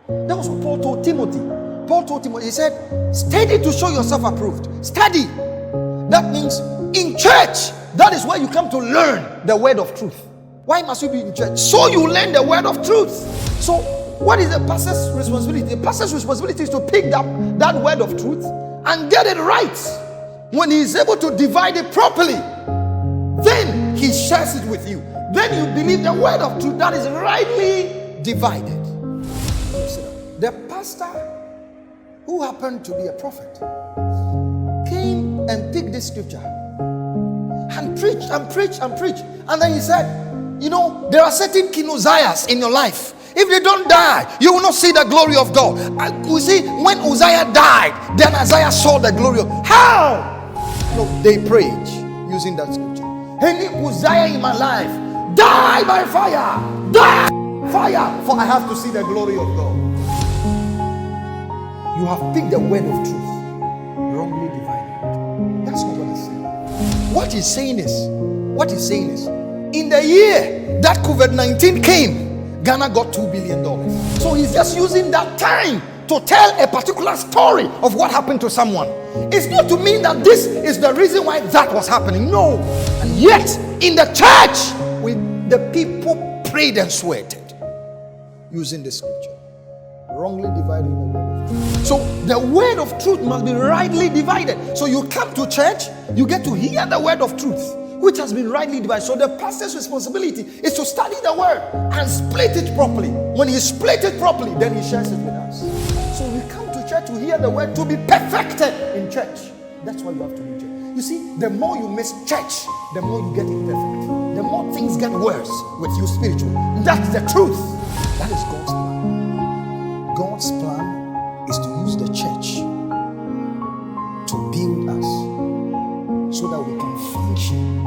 That was what Paul told Timothy. Paul told Timothy, he said, study to show yourself approved. Study. That means in church, that is where you come to learn the word of truth. Why must you be in church? So you learn the word of truth. So what is the pastor's responsibility? The pastor's responsibility is to pick up that word of truth and get it right. When he is able to divide it properly, then he shares it with you. Then you believe the word of truth that is rightly divided. The pastor, who happened to be a prophet, came and picked this scripture and preached and preached and preached. And then he said, you know, there are certain King Uzziahs in your life. If they don't die, you will not see the glory of God. And we see when Uzziah died, then Isaiah saw the glory of how? No, they prayed using that scripture. Any Uzziah in my life, die by fire, die by fire, for I have to see the glory of God. You have picked the word of truth, wrongly divided. That's not what he's saying. What he's saying is, in the year that COVID-19 came, Ghana got $2 billion. So he's just using that time to tell a particular story of what happened to someone. It's not to mean that this is the reason why that was happening. No. And yet, in the church, the people prayed and sweated using the scripture, wrongly dividing the word of truth. So the word of truth must be rightly divided. So you come to church, you get to hear the word of truth, which has been rightly divided. So the pastor's responsibility is to study the word and split it properly. When he split it properly, then he shares it with us. So we come to church to hear the word, to be perfected in church. That's why you have to be in church. You see, the more you miss church, the more you get imperfect. The more things get worse with you spiritually. That's the truth. That is God's plan. God's plan is to use the church to build us so that we can function